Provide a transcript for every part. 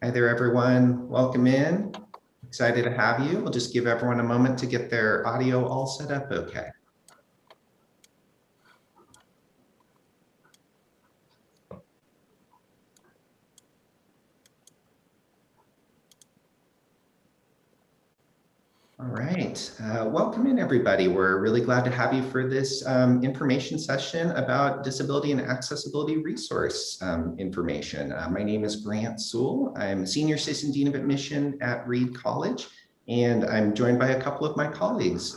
Hi there, everyone. Welcome in. Excited to have you. We'll just give everyone a moment to get their audio all set up okay. All right. Welcome in, everybody. We're really glad to have you for this information session about disability and accessibility resource information. My name is Grant Sewell. I'm Senior Assistant Dean of Admission at Reed College, and I'm joined by a couple of my colleagues,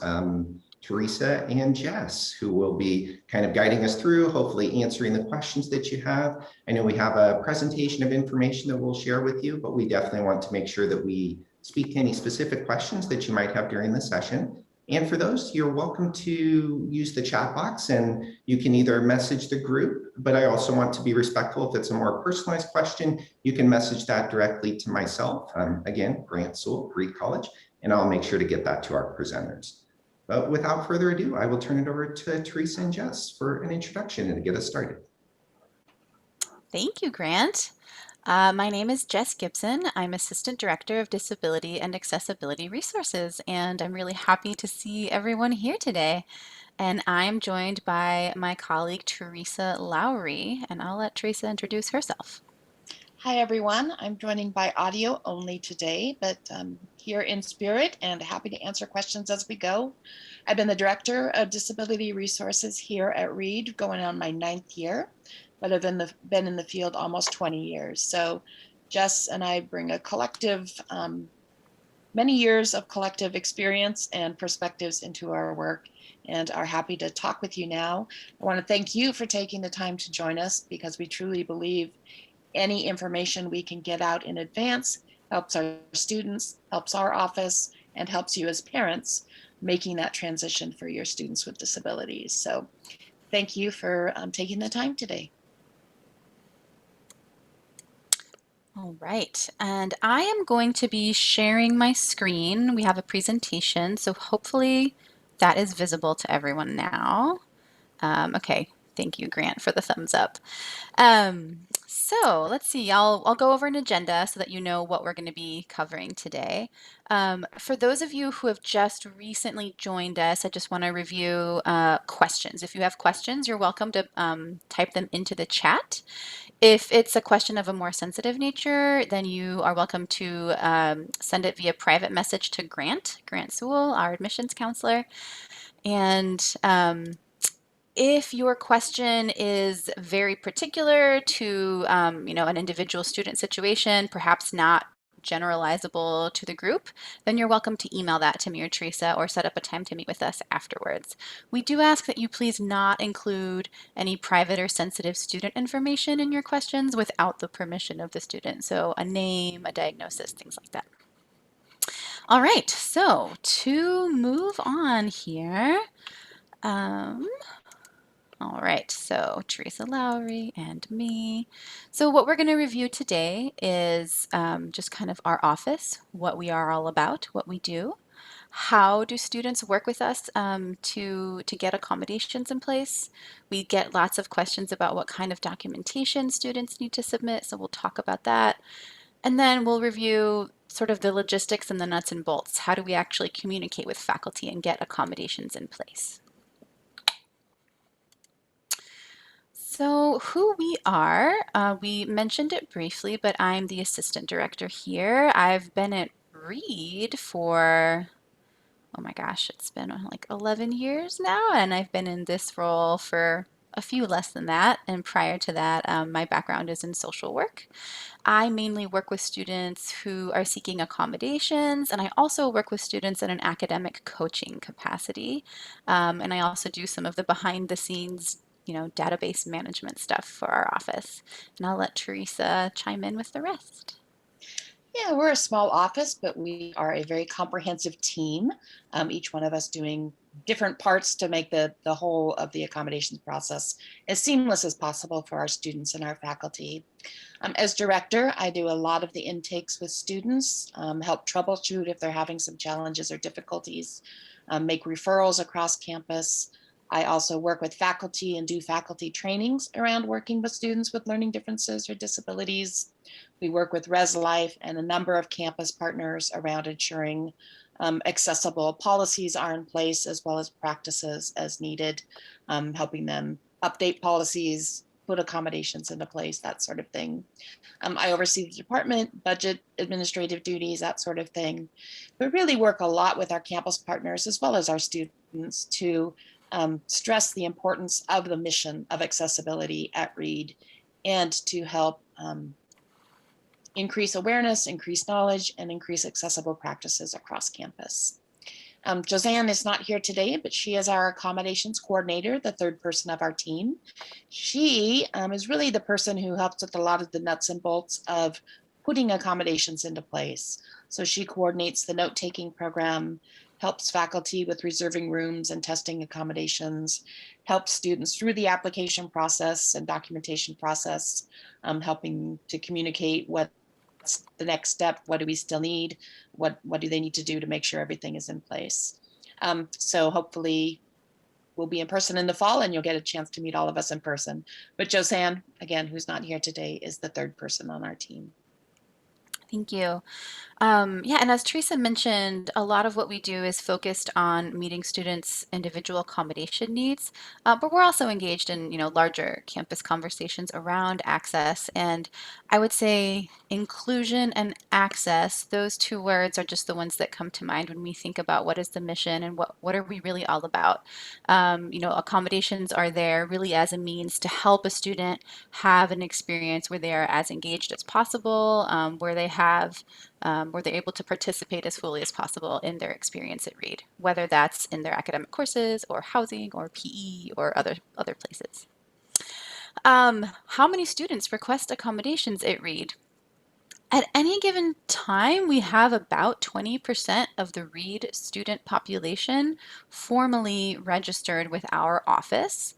Theresa and Jess, who will be kind of guiding us through, hopefully answering the questions that you have. I know we have a presentation of information that we'll share with you, but we definitely want to make sure that we speak to any specific questions that you might have during the session. And for those, you're welcome to use the chat box and you can either message the group, but I also want to be respectful. If it's a more personalized question, you can message that directly to myself. Again, Grant Sewell, Reed College, and I'll make sure to get that to our presenters. But without further ado, I will turn it over to Theresa and Jess for an introduction and to get us started. Thank you, Grant. My name is Jess Gibson. I'm Assistant Director of Disability and Accessibility Resources, and I'm really happy to see everyone here today. And I'm joined by my colleague, Theresa Lowrie, and I'll let Theresa introduce herself. Hi, everyone. I'm joining by audio only today, but I'm here in spirit and happy to answer questions as we go. I've been the Director of Disability Resources here at Reed, going on my 9th year, but I've been in the field almost 20 years. So Jess and I bring a collective, many years of collective experience and perspectives into our work and are happy to talk with you now. I want to thank you for taking the time to join us because we truly believe any information we can get out in advance helps our students, helps our office, and helps you as parents making that transition for your students with disabilities. So thank you for taking the time today. All right, and I am going to be sharing my screen. We have a presentation, so hopefully that is visible to everyone now. Okay, thank you, Grant, for the thumbs up. So let's see, I'll go over an agenda so that you know what we're going to be covering today. For those of you who have just recently joined us, I just want to review questions. If you have questions, you're welcome to type them into the chat. If it's a question of a more sensitive nature, then you are welcome to send it via private message to Grant Sewell, our admissions counselor. And if your question is very particular to an individual student situation, perhaps not generalizable to the group, then you're welcome to email that to me or Theresa or set up a time to meet with us afterwards. We do ask that you please not include any private or sensitive student information in your questions without the permission of the student. So a name, a diagnosis, things like that. All right, so to move on here, all right, so Theresa Lowrie and me. So what we're going to review today is just kind of our office, what we are all about, what we do. How do students work with us to get accommodations in place? We get lots of questions about what kind of documentation students need to submit, so we'll talk about that. And then we'll review sort of the logistics and the nuts and bolts. How do we actually communicate with faculty and get accommodations in place? So who we are, we mentioned it briefly, but I'm the assistant director here. I've been at Reed for, oh my gosh, it's been like 11 years now, and I've been in this role for a few less than that. And prior to that, my background is in social work. I mainly work with students who are seeking accommodations, and I also work with students in an academic coaching capacity. And I also do some of the behind the scenes database management stuff for our office. And I'll let Theresa chime in with the rest. Yeah, we're a small office, but we are a very comprehensive team, each one of us doing different parts to make the whole of the accommodations process as seamless as possible for our students and our faculty. As director, I do a lot of the intakes with students, help troubleshoot if they're having some challenges or difficulties, make referrals across campus. I also work with faculty and do faculty trainings around working with students with learning differences or disabilities. We work with Res Life and a number of campus partners around ensuring accessible policies are in place, as well as practices as needed, helping them update policies, put accommodations into place, that sort of thing. I oversee the department, budget, administrative duties, that sort of thing. We really work a lot with our campus partners as well as our students to stress the importance of the mission of accessibility at Reed and to help increase awareness, increase knowledge, and increase accessible practices across campus. Josanne is not here today, but she is our accommodations coordinator, the third person of our team. She is really the person who helps with a lot of the nuts and bolts of putting accommodations into place. So she coordinates the note-taking program, helps faculty with reserving rooms and testing accommodations, helps students through the application process and documentation process, helping to communicate what's the next step, what do we still need, what do they need to do to make sure everything is in place. So hopefully we'll be in person in the fall and you'll get a chance to meet all of us in person. But Josanne, again, who's not here today, is the third person on our team. Thank you. Yeah, and as Theresa mentioned, a lot of what we do is focused on meeting students' individual accommodation needs, but we're also engaged in, larger campus conversations around access. And I would say inclusion and access, those two words are just the ones that come to mind when we think about what is the mission and what are we really all about. Accommodations are there really as a means to help a student have an experience where they are as engaged as possible, where they're able to participate as fully as possible in their experience at Reed, whether that's in their academic courses or housing or PE or other places. How many students request accommodations at Reed? At any given time, we have about 20% of the Reed student population formally registered with our office.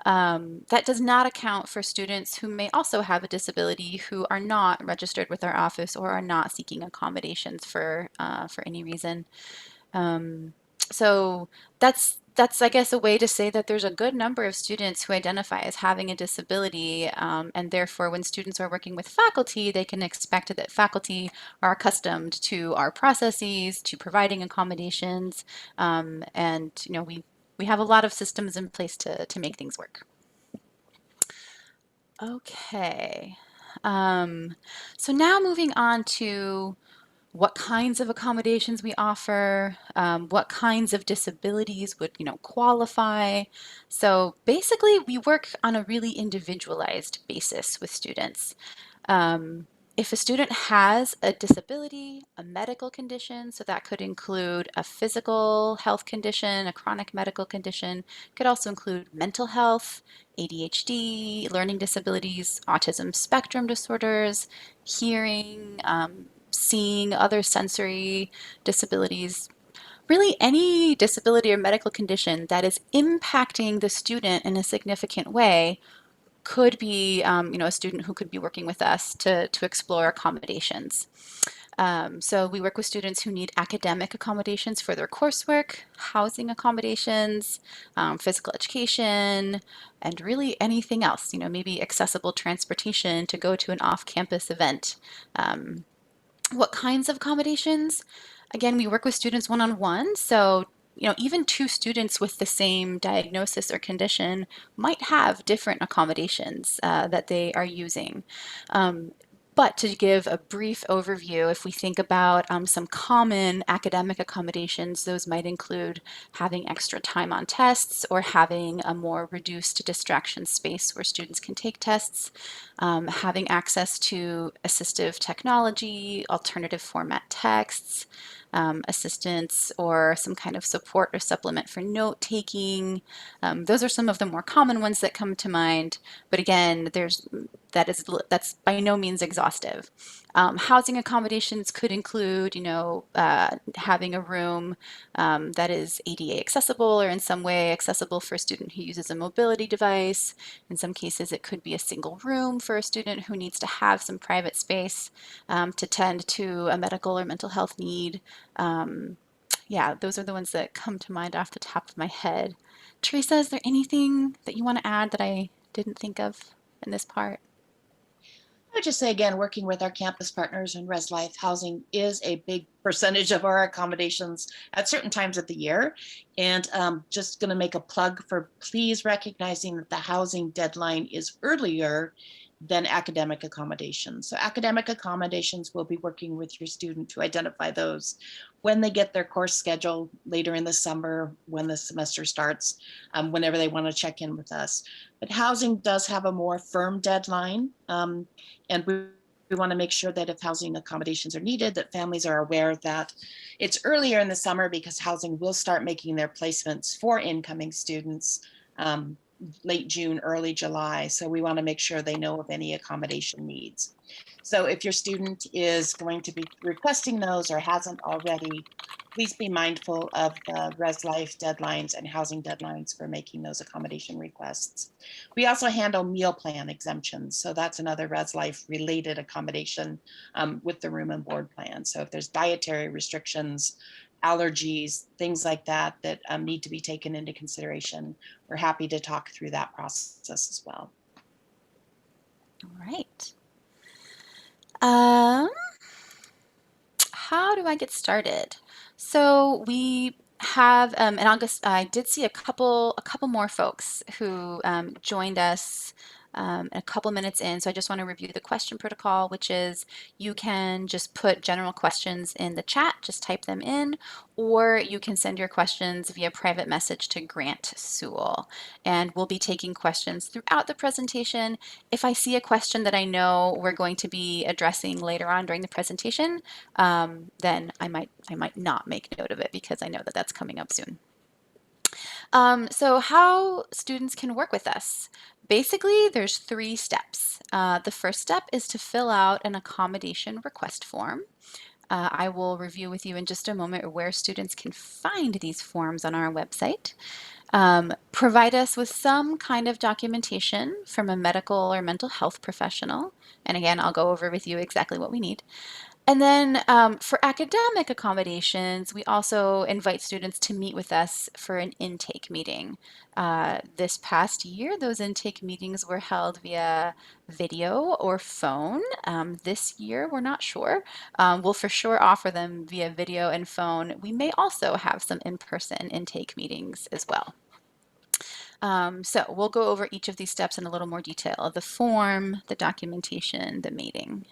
That does not account for students who may also have a disability who are not registered with our office or are not seeking accommodations for any reason. Um, so that's I guess a way to say that there's a good number of students who identify as having a disability, and therefore when students are working with faculty, they can expect that faculty are accustomed to our processes, to providing accommodations, and we have a lot of systems in place to make things work. Okay. So now moving on to what kinds of accommodations we offer, what kinds of disabilities would, qualify. So basically, we work on a really individualized basis with students. Um, if a student has a disability, a medical condition, so that could include a physical health condition, a chronic medical condition, could also include mental health, ADHD, learning disabilities, autism spectrum disorders, hearing, seeing, other sensory disabilities, really any disability or medical condition that is impacting the student in a significant way could be, a student who could be working with us to explore accommodations. So we work with students who need academic accommodations for their coursework, housing accommodations, physical education, and really anything else, maybe accessible transportation to go to an off-campus event. What kinds of accommodations? Again, we work with students one-on-one, so even two students with the same diagnosis or condition might have different accommodations that they are using. But to give a brief overview, if we think about some common academic accommodations, those might include having extra time on tests or having a more reduced distraction space where students can take tests, having access to assistive technology, alternative format texts, assistance or some kind of support or supplement for note taking. Those are some of the more common ones that come to mind. But again, that's by no means exhaustive. Housing accommodations could include, having a room that is ADA accessible or in some way accessible for a student who uses a mobility device. In some cases, it could be a single room for a student who needs to have some private space to tend to a medical or mental health need. Yeah, those are the ones that come to mind off the top of my head. Theresa, is there anything that you want to add that I didn't think of in this part? I would just say again, working with our campus partners and Res Life, housing is a big percentage of our accommodations at certain times of the year. And just going to make a plug for please recognizing that the housing deadline is earlier than academic accommodations. So academic accommodations will be working with your student to identify those when they get their course schedule later in the summer, when the semester starts, whenever they want to check in with us. But housing does have a more firm deadline. And we want to make sure that if housing accommodations are needed, that families are aware that it's earlier in the summer because housing will start making their placements for incoming students late June, early July. So we want to make sure they know of any accommodation needs. So if your student is going to be requesting those or hasn't already, please be mindful of the Res Life deadlines and housing deadlines for making those accommodation requests. We also handle meal plan exemptions. So that's another Res Life related accommodation with the room and board plan. So if there's dietary restrictions, allergies, things like that that need to be taken into consideration, we're happy to talk through that process as well. All right. Um, how do I get started? So we have in August, I did see a couple more folks who joined us a couple minutes in. So I just want to review the question protocol, which is you can just put general questions in the chat, just type them in, or you can send your questions via private message to Grant Sewell. And we'll be taking questions throughout the presentation. If I see a question that I know we're going to be addressing later on during the presentation, then I might not make note of it because I know that that's coming up soon. So how students can work with us. Basically, there's 3 steps. The first step is to fill out an accommodation request form. I will review with you in just a moment where students can find these forms on our website. Provide us with some kind of documentation from a medical or mental health professional. And again, I'll go over with you exactly what we need. And then for academic accommodations, we also invite students to meet with us for an intake meeting. This past year, those intake meetings were held via video or phone. This year, we're not sure. We'll for sure offer them via video and phone. We may also have some in-person intake meetings as well. So we'll go over each of these steps in a little more detail: the form, the documentation, the meeting.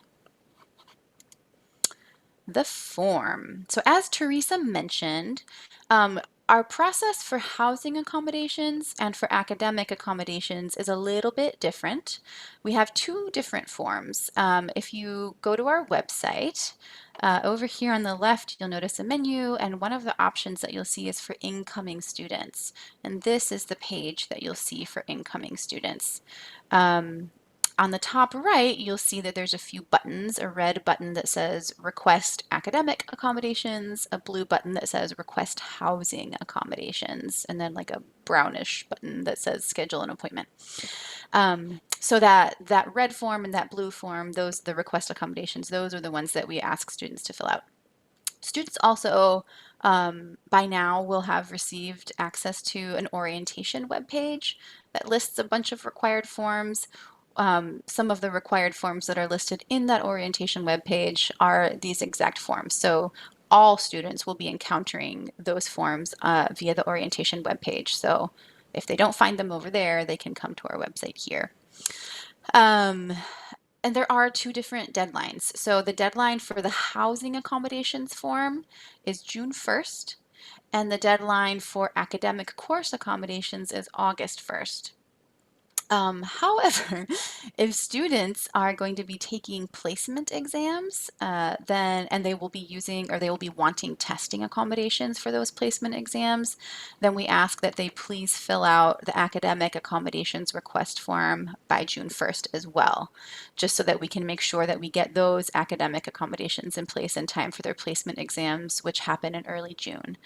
The form. So as Theresa mentioned, our process for housing accommodations and for academic accommodations is a little bit different. We have 2 different forms. If you go to our website, over here on the left, you'll notice a menu, and one of the options that you'll see is for incoming students. And this is the page that you'll see for incoming students. On the top right, you'll see that there's a few buttons: a red button that says request academic accommodations, a blue button that says request housing accommodations, and then like a brownish button that says schedule an appointment. So that red form and that blue form, the request accommodations, those are the ones that we ask students to fill out. Students also, by now, will have received access to an orientation webpage that lists a bunch of required forms. Some of the required forms that are listed in that orientation webpage are these exact forms. So all students will be encountering those forms via the orientation webpage. So if they don't find them over there, they can come to our website here. And there are 2 different deadlines. So the deadline for the housing accommodations form is June 1st, and the deadline for academic course accommodations is August 1st. However, if students are going to be taking placement exams, and they will be using or they will be wanting testing accommodations for those placement exams, then we ask that they please fill out the academic accommodations request form by June 1st as well, just so that we can make sure that we get those academic accommodations in place in time for their placement exams, which happen in early June.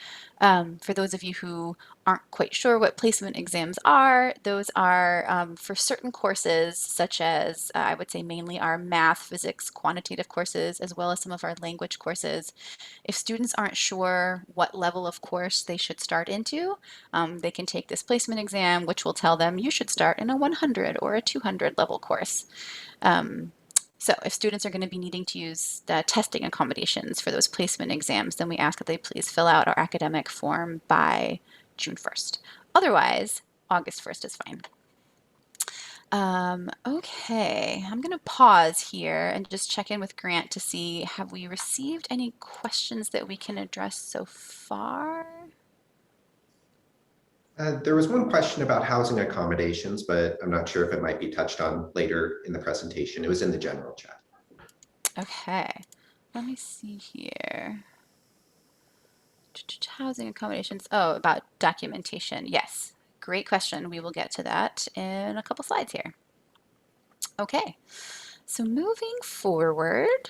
For those of you who aren't quite sure what placement exams are, those are for certain courses, such as I would say mainly our math, physics, quantitative courses, as well as some of our language courses. If students aren't sure what level of course they should start into, they can take this placement exam, which will tell them you should start in a 100 or a 200 level course. So if students are going to be needing to use the testing accommodations for those placement exams, then we ask that they please fill out our academic form by June 1st. Otherwise, August 1st is fine. Okay, I'm going to pause here and just check in with Grant to see, have we received any questions that we can address so far? There was one question about housing accommodations, but I'm not sure if it might be touched on later in the presentation. It was in the general chat. Okay, let me see here. Housing accommodations. Oh, about documentation. Yes, great question. We will get to that in a couple slides here. Okay, so moving forward,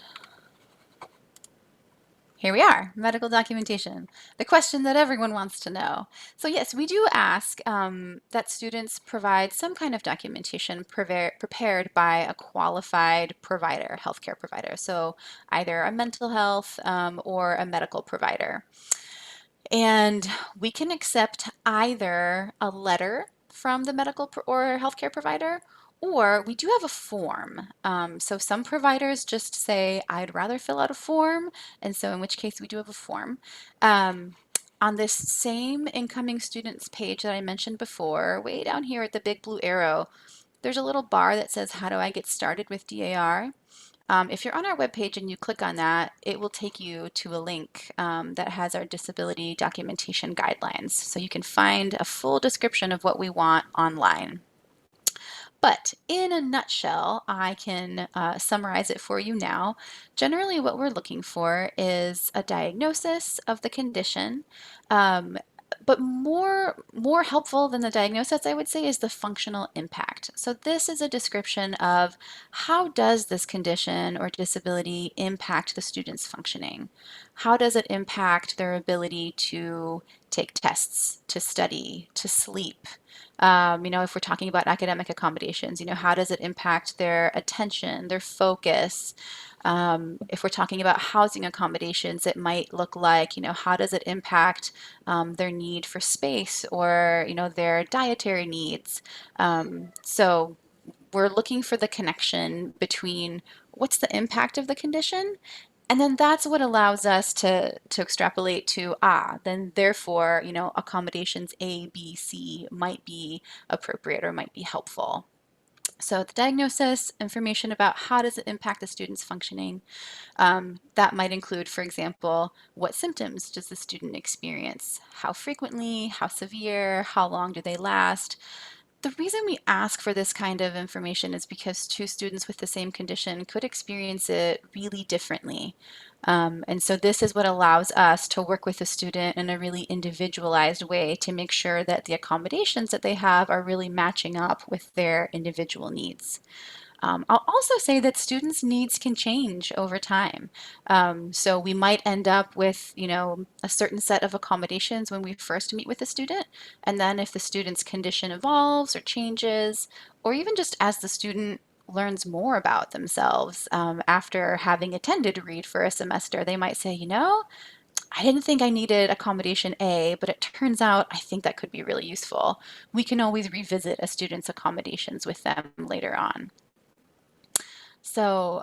here we are, medical documentation, the question that everyone wants to know. So yes, we do ask that students provide some kind of documentation prepared by a qualified provider, healthcare provider. So either a mental health or a medical provider. And we can accept either a letter from the medical or healthcare provider, or we do have a form. So some providers just say, I'd rather fill out a form. And so in which case we do have a form. On this same incoming students page that I mentioned before, way down here at the big blue arrow, there's a little bar that says, how do I get started with DAR? If you're on our webpage and you click on that, it will take you to a link that has our disability documentation guidelines. So you can find a full description of what we want online. But in a nutshell, I can summarize it for you now. Generally, what we're looking for is a diagnosis of the condition, but more helpful than the diagnosis, I would say, is the functional impact. So this is a description of how does this condition or disability impact the student's functioning? How does it impact their ability to take tests, to study, to sleep? If we're talking about academic accommodations, how does it impact their attention, their focus? If we're talking about housing accommodations, it might look like, how does it impact their need for space or, their dietary needs? So we're looking for the connection between what's the impact of the condition, and then that's what allows us to extrapolate to, then therefore, accommodations A, B, C might be appropriate or might be helpful. So the diagnosis, information about how does it impact the student's functioning. That might include, for example, what symptoms does the student experience? How frequently, how severe, how long do they last? The reason we ask for this kind of information is because two students with the same condition could experience it really differently. And so this is what allows us to work with the student in a really individualized way to make sure that the accommodations that they have are really matching up with their individual needs. I'll also say that students' needs can change over time. So we might end up with, a certain set of accommodations when we first meet with a student. And then if the student's condition evolves or changes, or even just as the student learns more about themselves after having attended READ for a semester, they might say, I didn't think I needed accommodation A, but it turns out I think that could be really useful. We can always revisit a student's accommodations with them later on. So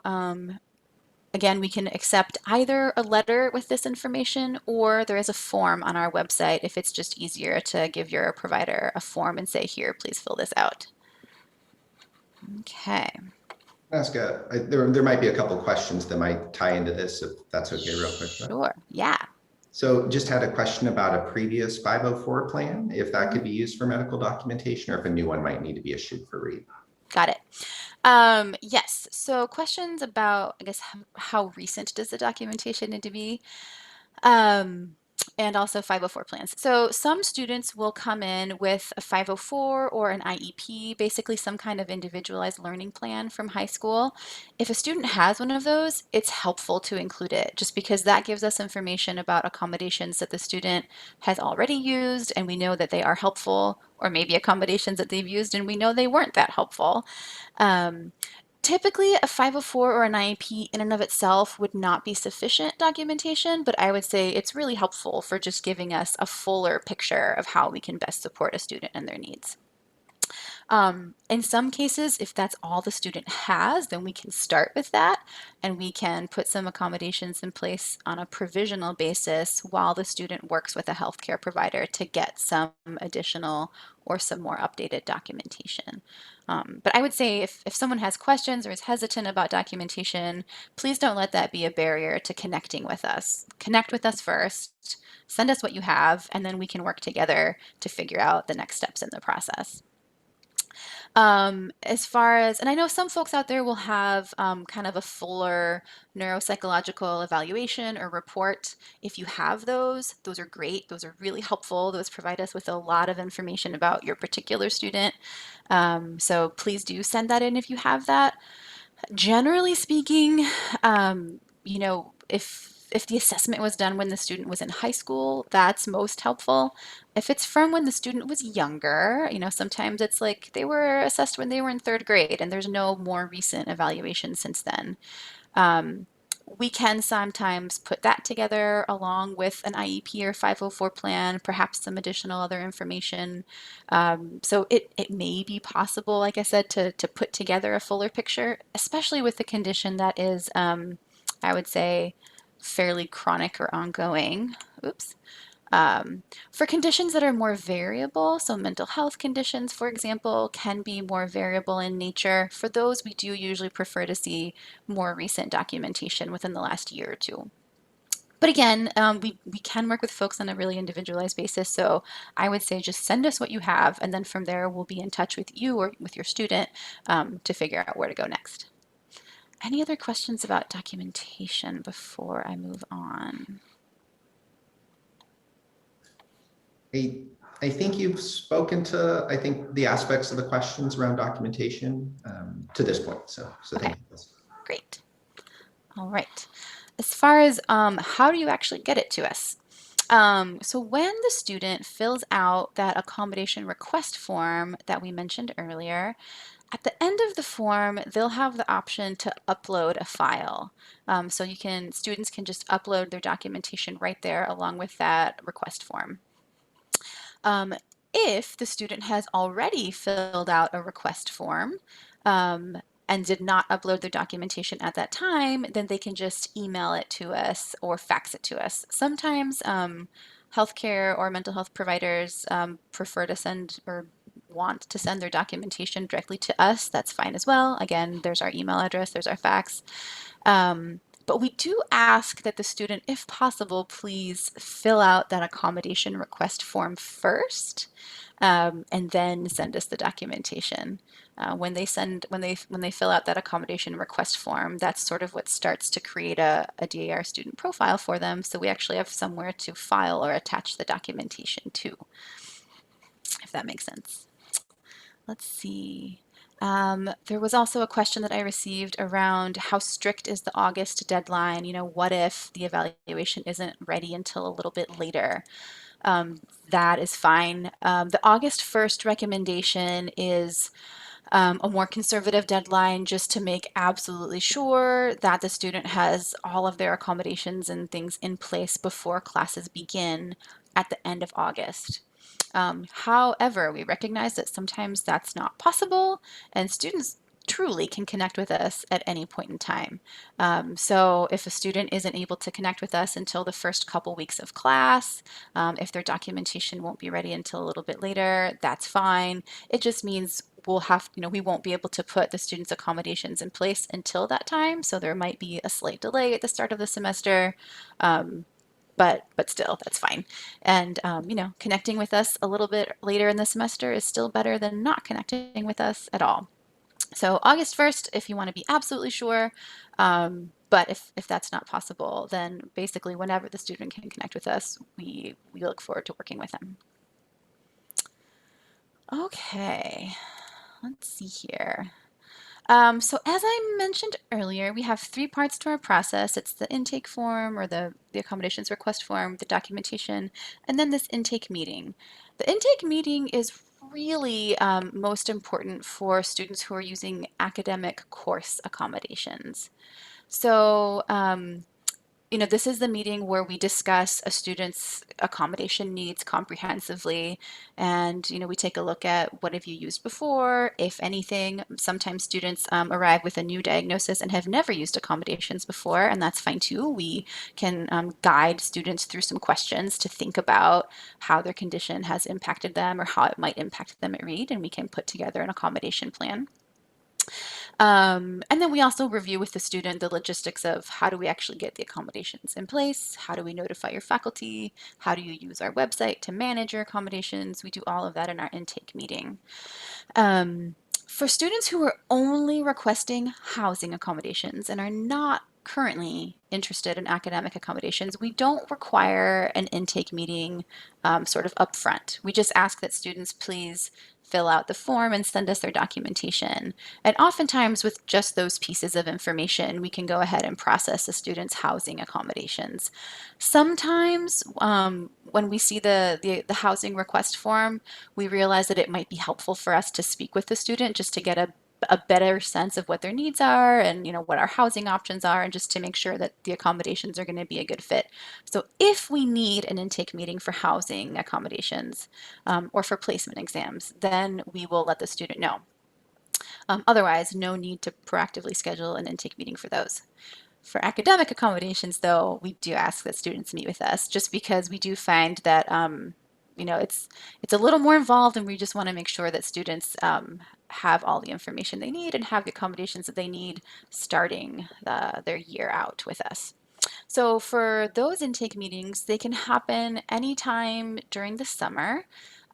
again, we can accept either a letter with this information, or there is a form on our website if it's just easier to give your provider a form and say, here, please fill this out. Okay. There might be a couple questions that might tie into this, if that's okay, real quick. Sure, yeah. So just had a question about a previous 504 plan, if that could be used for medical documentation or if a new one might need to be issued for READ. Got it. Yes, so questions about, I guess, how recent does the documentation need to be? and also 504 plans. So some students will come in with a 504 or an IEP, basically some kind of individualized learning plan from high school. If a student has one of those, it's helpful to include it just because that gives us information about accommodations that the student has already used and we know that they are helpful, or maybe accommodations that they've used and we know they weren't that helpful. Um, Typically, a 504 or an IEP in and of itself would not be sufficient documentation, but I would say it's really helpful for just giving us a fuller picture of how we can best support a student and their needs. In some cases, if that's all the student has, then we can start with that and we can put some accommodations in place on a provisional basis while the student works with a healthcare provider to get some additional or some more updated documentation. But I would say if someone has questions or is hesitant about documentation, please don't let that be a barrier to connecting with us. Connect with us first, send us what you have, and then we can work together to figure out the next steps in the process. As far as, and I know some folks out there will have kind of a fuller neuropsychological evaluation or report. If you have those are great. Those are really helpful. Those provide us with a lot of information about your particular student. So please do send that in if you have that. Generally speaking, if the assessment was done when the student was in high school, that's most helpful. If it's from when the student was younger, sometimes it's like they were assessed when they were in third grade and there's no more recent evaluation since then. Um, we can sometimes put that together along with an IEP or 504 plan, perhaps some additional other information. So it may be possible, like I said, to put together a fuller picture, especially with the condition that is, I would say, fairly chronic or ongoing. Oops. For conditions that are more variable, so mental health conditions, for example, can be more variable in nature. For those, we do usually prefer to see more recent documentation within the last year or two. But again, we can work with folks on a really individualized basis. So I would say just send us what you have, and then from there, we'll be in touch with you or with your student to figure out where to go next. Any other questions about documentation before I move on? I think you've spoken to, I think, the aspects of the questions around documentation to this point. So Okay, thank you. great. All right. As far as how do you actually get it to us? So when the student fills out that accommodation request form that we mentioned earlier, at the end of the form, they'll have the option to upload a file. So students can just upload their documentation right there along with that request form. If the student has already filled out a request form and did not upload their documentation at that time, then they can just email it to us or fax it to us. Sometimes healthcare or mental health providers prefer to send or want to send their documentation directly to us. That's fine as well. Again, there's our email address, there's our fax. But we do ask that the student, if possible, please fill out that accommodation request form first, and then send us the documentation. When they fill out that accommodation request form, that's sort of what starts to create a DAR student profile for them. So we actually have somewhere to file or attach the documentation to, if that makes sense. Let's see. There was also a question that I received around how strict is the August deadline? What if the evaluation isn't ready until a little bit later? That is fine. The August 1st recommendation is a more conservative deadline just to make absolutely sure that the student has all of their accommodations and things in place before classes begin at the end of August. However, we recognize that sometimes that's not possible, and students truly can connect with us at any point in time. So if a student isn't able to connect with us until the first couple weeks of class, if their documentation won't be ready until a little bit later, that's fine. It just means we won't be able to put the students' accommodations in place until that time. So there might be a slight delay at the start of the semester. But still, that's fine. And connecting with us a little bit later in the semester is still better than not connecting with us at all. So August 1st, if you want to be absolutely sure, But if that's not possible, then basically whenever the student can connect with us, we look forward to working with them. Okay, let's see here. So as I mentioned earlier, we have 3 parts to our process. It's the intake form or the accommodations request form, the documentation, and then this intake meeting. The intake meeting is really most important for students who are using academic course accommodations. So this is the meeting where we discuss a student's accommodation needs comprehensively. And, we take a look at what have you used before, if anything. Sometimes students arrive with a new diagnosis and have never used accommodations before, and that's fine too. We can guide students through some questions to think about how their condition has impacted them or how it might impact them at Reed, and we can put together an accommodation plan. And then we also review with the student the logistics of how do we actually get the accommodations in place? How do we notify your faculty? How do you use our website to manage your accommodations? We do all of that in our intake meeting. For students who are only requesting housing accommodations and are not currently interested in academic accommodations, we don't require an intake meeting sort of upfront. We just ask that students please fill out the form and send us their documentation. And oftentimes with just those pieces of information, we can go ahead and process the student's housing accommodations. Sometimes when we see the housing request form, we realize that it might be helpful for us to speak with the student just to get a better sense of what their needs are and what our housing options are, and just to make sure that the accommodations are going to be a good fit. So if we need an intake meeting for housing accommodations or for placement exams, then we will let the student know. Otherwise, no need to proactively schedule an intake meeting for those. For academic accommodations, though, we do ask that students meet with us, just because we do find that it's a little more involved, and we just want to make sure that students have all the information they need and have the accommodations that they need starting their year out with us. So for those intake meetings, they can happen anytime during the summer.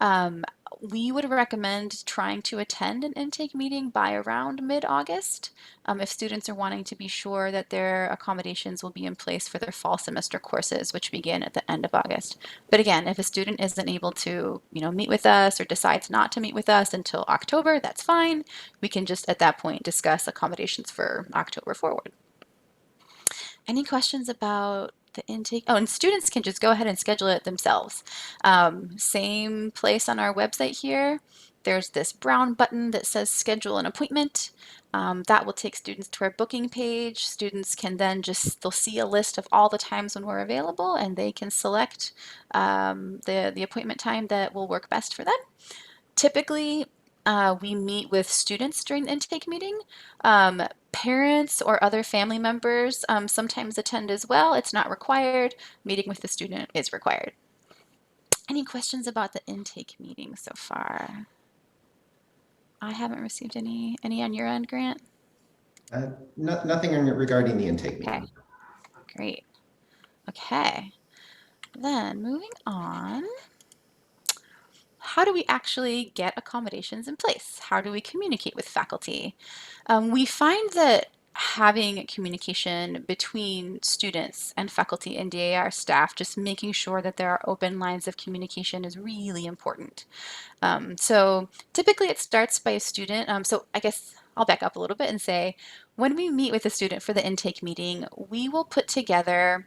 Um, we would recommend trying to attend an intake meeting by around mid-August if students are wanting to be sure that their accommodations will be in place for their fall semester courses, which begin at the end of August. But again, if a student isn't able to, meet with us or decides not to meet with us until October, that's fine. We can just at that point discuss accommodations for October forward. Any questions about the intake? Oh, and students can just go ahead and schedule it themselves. Same place on our website here. There's this brown button that says schedule an appointment. That will take students to our booking page. Students can then they'll see a list of all the times when we're available, and they can select the appointment time that will work best for them. Typically, we meet with students during the intake meeting. Parents or other family members sometimes attend as well. It's not required. Meeting with the student is required. Any questions about the intake meeting so far? I haven't received any on your end, Grant? Nothing regarding the intake Okay, meeting. great. Okay, then moving on. How do we actually get accommodations in place? How do we communicate with faculty? We find that having communication between students and faculty and DAR staff, just making sure that there are open lines of communication, is really important. So typically it starts by a student. So I guess I'll back up a little bit and say, when we meet with a student for the intake meeting, we will put together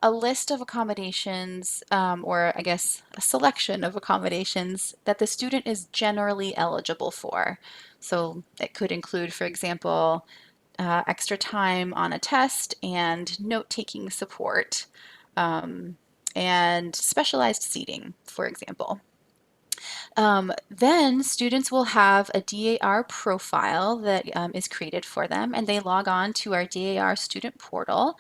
a list of accommodations, or I guess a selection of accommodations that the student is generally eligible for. So it could include, for example, extra time on a test and note-taking support, and specialized seating, for example. Then students will have a DAR profile that is created for them, and they log on to our DAR student portal,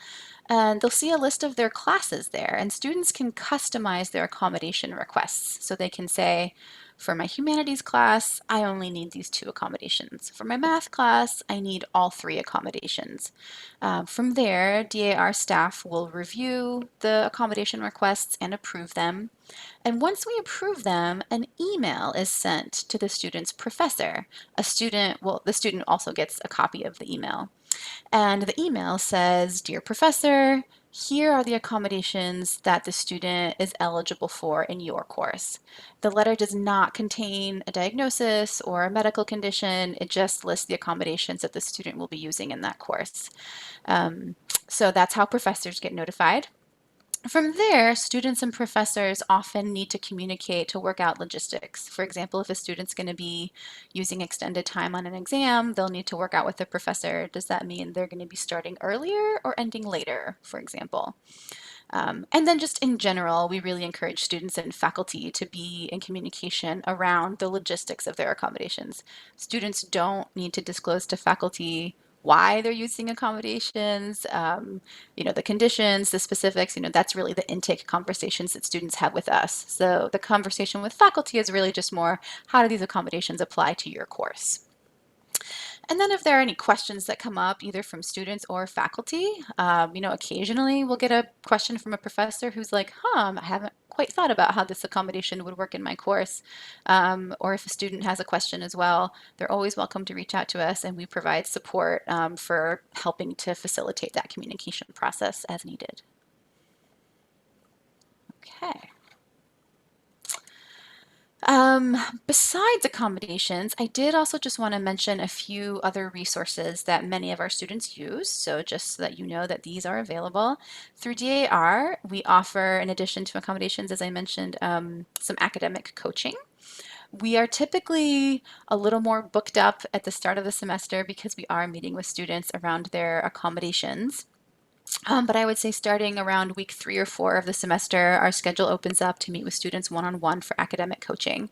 and they'll see a list of their classes there, and students can customize their accommodation requests. So they can say, for my humanities class, I only need these 2 accommodations. For my math class, I need all 3 accommodations. From there, DAR staff will review the accommodation requests and approve them. And once we approve them, an email is sent to the student's professor. The student also gets a copy of the email. And the email says, "Dear Professor, here are the accommodations that the student is eligible for in your course." The letter does not contain a diagnosis or a medical condition. It just lists the accommodations that the student will be using in that course. Um, so that's how professors get notified. From there, students and professors often need to communicate to work out logistics. For example, if a student's going to be using extended time on an exam, they'll need to work out with the professor. Does that mean they're going to be starting earlier or ending later, for example? And then just in general, we really encourage students and faculty to be in communication around the logistics of their accommodations. Students don't need to disclose to faculty why they're using accommodations, the conditions, the specifics, that's really the intake conversations that students have with us. So the conversation with faculty is really just more, how do these accommodations apply to your course? And then if there are any questions that come up, either from students or faculty, occasionally we'll get a question from a professor who's like, I haven't quite thought about how this accommodation would work in my course. Or if a student has a question as well, they're always welcome to reach out to us, and we provide support for helping to facilitate that communication process as needed. Okay. Besides accommodations, I did also just want to mention a few other resources that many of our students use. So just so that you know that these are available. Through DAR, we offer, in addition to accommodations, as I mentioned, some academic coaching. We are typically a little more booked up at the start of the semester because we are meeting with students around their accommodations. But I would say starting around week 3 or 4 of the semester, our schedule opens up to meet with students one-on-one for academic coaching.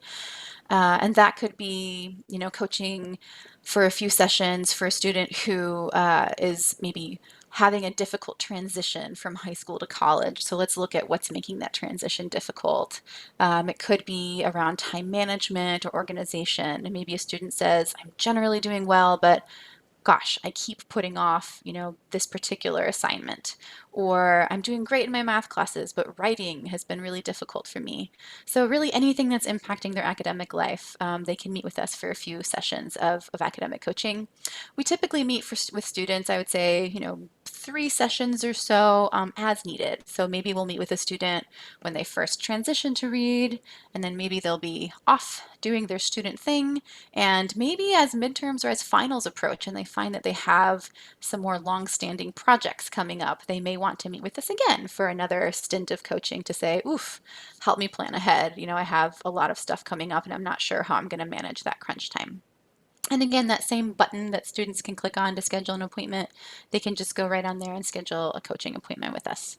And that could be, coaching for a few sessions for a student who is maybe having a difficult transition from high school to college. So let's look at what's making that transition difficult. It could be around time management or organization. And maybe a student says, I'm generally doing well, but gosh, I keep putting off, this particular assignment, or I'm doing great in my math classes, but writing has been really difficult for me. So really anything that's impacting their academic life, they can meet with us for a few sessions of academic coaching. We typically meet with students, I would say, 3 sessions or so as needed. So maybe we'll meet with a student when they first transition to read, and then maybe they'll be off doing their student thing. And maybe as midterms or as finals approach and they find that they have some more long-standing projects coming up, they may want to meet with us again for another stint of coaching to say, oof, help me plan ahead. I have a lot of stuff coming up and I'm not sure how I'm going to manage that crunch time. And again, that same button that students can click on to schedule an appointment, they can just go right on there and schedule a coaching appointment with us.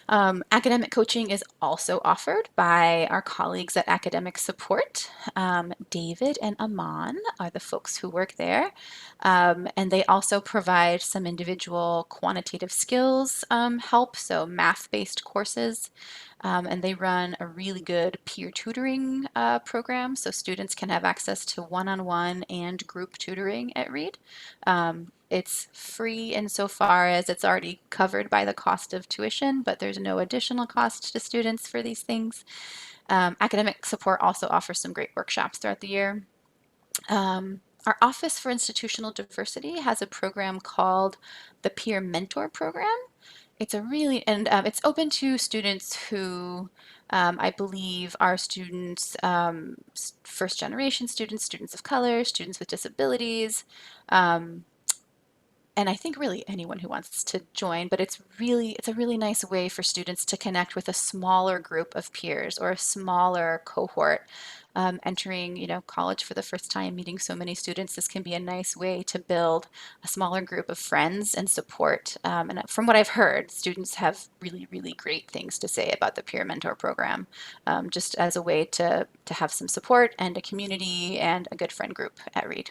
Academic coaching is also offered by our colleagues at Academic Support. David and Aman are the folks who work there. And they also provide some individual quantitative skills help, so math-based courses. And they run a really good peer tutoring program, so students can have access to one-on-one and group tutoring at Reed. It's free insofar as it's already covered by the cost of tuition, but there's no additional cost to students for these things. Academic Support also offers some great workshops throughout the year. Our Office for Institutional Diversity has a program called the Peer Mentor Program. It's it's open to students who I believe are students, first generation students, students of color, students with disabilities, and I think really anyone who wants to join, but it's a really nice way for students to connect with a smaller group of peers or a smaller cohort. Entering, college for the first time, meeting so many students, this can be a nice way to build a smaller group of friends and support. And from what I've heard, students have really, really great things to say about the peer mentor program, just as a way to have some support and a community and a good friend group at Reed.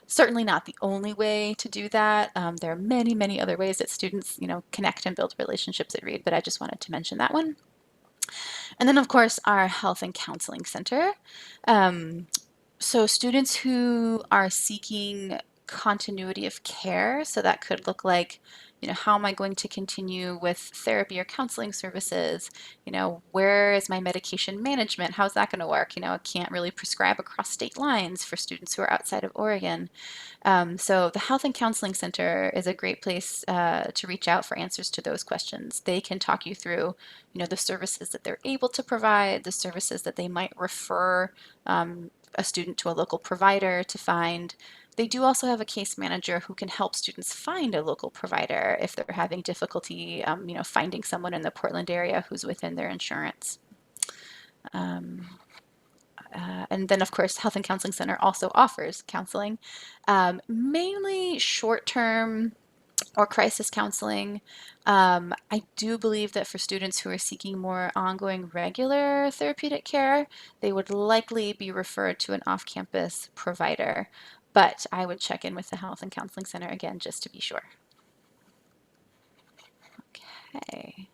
Certainly not the only way to do that. There are many, many other ways that students, connect and build relationships at Reed, but I just wanted to mention that one. And then, of course, our Health and Counseling Center. So students who are seeking continuity of care. So that could look like, how am I going to continue with therapy or counseling services? Where is my medication management? How's that going to work? I can't really prescribe across state lines for students who are outside of Oregon. So the Health and Counseling Center is a great place to reach out for answers to those questions. They can talk you through, the services that they're able to provide, the services that they might refer a student to a local provider to find. They do also have a case manager who can help students find a local provider if they're having difficulty, finding someone in the Portland area who's within their insurance. And then, of course, Health and Counseling Center also offers counseling, mainly short-term or crisis counseling. I do believe that for students who are seeking more ongoing regular therapeutic care, they would likely be referred to an off-campus provider. But I would check in with the Health and Counseling Center again just to be sure. Okay.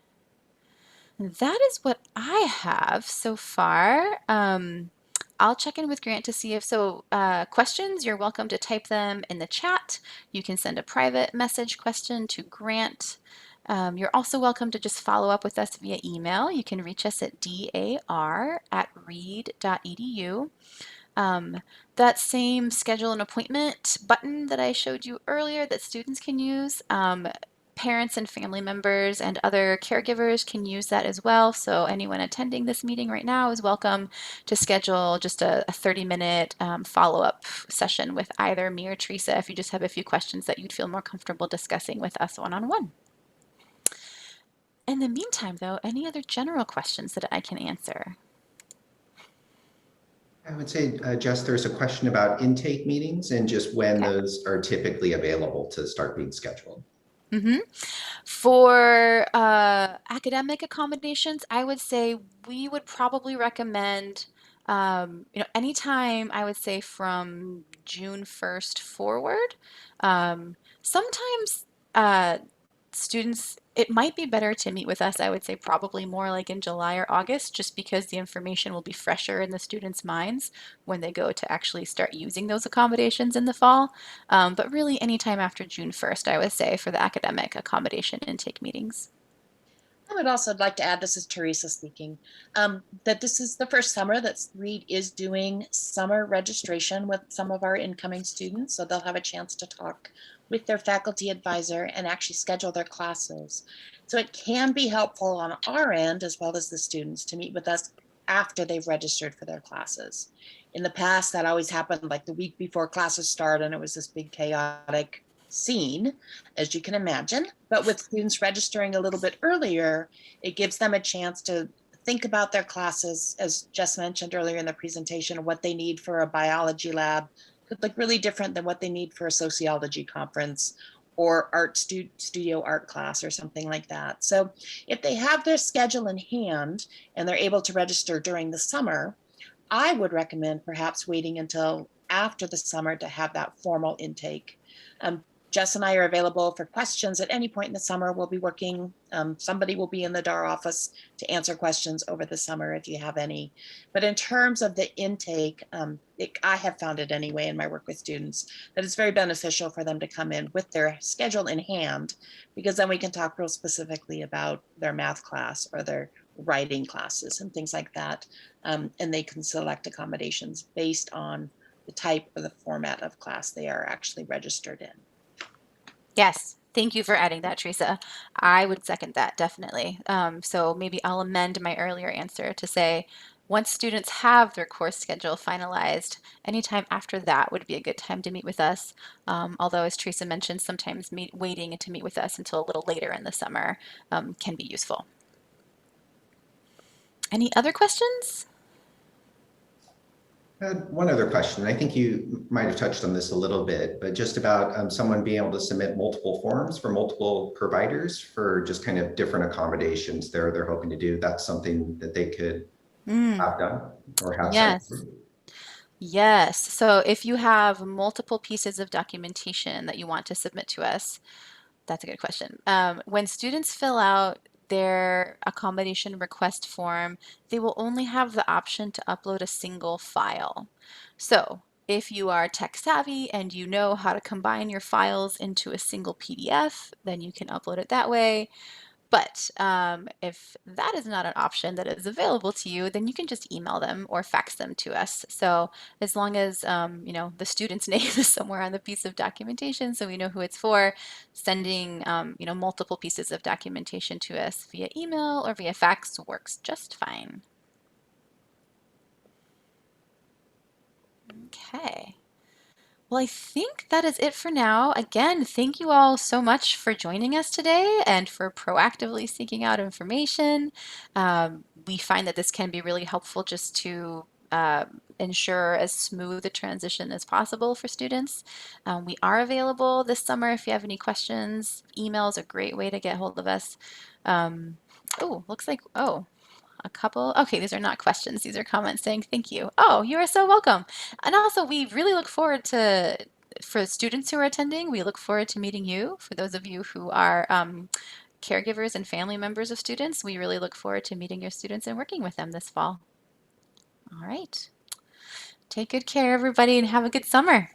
That is what I have so far. I'll check in with Grant to see if questions, you're welcome to type them in the chat. You can send a private message question to Grant. You're also welcome to just follow up with us via email. You can reach us at dar@reed.edu. That same schedule an appointment button that I showed you earlier that students can use, parents and family members and other caregivers can use that as well. So anyone attending this meeting right now is welcome to schedule just a 30-minute follow-up session with either me or Theresa if you just have a few questions that you'd feel more comfortable discussing with us one-on-one. In the meantime, though, any other general questions that I can answer? I would say, Jess, there's a question about intake meetings and just when those are typically available to start being scheduled. Mm-hmm. For academic accommodations, I would say we would probably recommend, anytime I would say from June 1st forward. Sometimes students, it might be better to meet with us, I would say probably more like in July or August, just because the information will be fresher in the students' minds when they go to actually start using those accommodations in the fall. But really anytime after June 1st, I would say, for the academic accommodation intake meetings. I would also like to add, this is Theresa speaking, that this is the first summer that Reed is doing summer registration with some of our incoming students. So they'll have a chance to talk with their faculty advisor and actually schedule their classes. So it can be helpful on our end, as well as the students, to meet with us after they've registered for their classes. In the past, that always happened like the week before classes start, and it was this big chaotic scene, as you can imagine. But with students registering a little bit earlier, it gives them a chance to think about their classes, as Jess mentioned earlier in the presentation, what they need for a biology lab could look really different than what they need for a sociology conference or studio art class or something like that. So if they have their schedule in hand and they're able to register during the summer, I would recommend perhaps waiting until after the summer to have that formal intake. Jess and I are available for questions at any point in the summer. We'll be working, somebody will be in the DAR office to answer questions over the summer if you have any. But in terms of the intake, I have found it anyway in my work with students, that it's very beneficial for them to come in with their schedule in hand, because then we can talk real specifically about their math class or their writing classes and things like that. And they can select accommodations based on the type or the format of class they are actually registered in. Yes, thank you for adding that, Theresa. I would second that, definitely. So maybe I'll amend my earlier answer to say, once students have their course schedule finalized, anytime after that would be a good time to meet with us. Although, as Theresa mentioned, sometimes waiting to meet with us until a little later in the summer can be useful. Any other questions? One other question. I think you might have touched on this a little bit, but just about someone being able to submit multiple forms for multiple providers for just kind of different accommodations they're hoping to do. That's something that they could have done or have sent Yes. through. Yes. So if you have multiple pieces of documentation that you want to submit to us, that's a good question. When students fill out their accommodation request form, they will only have the option to upload a single file. So If you are tech savvy and you know how to combine your files into a single PDF, then you can upload it that way. But if that is not an option that is available to you, then you can just email them or fax them to us. So as long as the student's name is somewhere on the piece of documentation, so we know who it's for, sending multiple pieces of documentation to us via email or via fax works just fine. Okay. Well, I think that is it for now. Again, thank you all so much for joining us today and for proactively seeking out information. We find that this can be really helpful just to ensure as smooth a transition as possible for students. We are available this summer if you have any questions. Email is a great way to get hold of us. Looks like, a couple. Okay, these are not questions. These are comments saying thank you. Oh, you are so welcome. And also, we really look forward to, for students who are attending, we look forward to meeting you. For those of you who are caregivers and family members of students, we really look forward to meeting your students and working with them this fall. All right. Take good care, everybody, and have a good summer.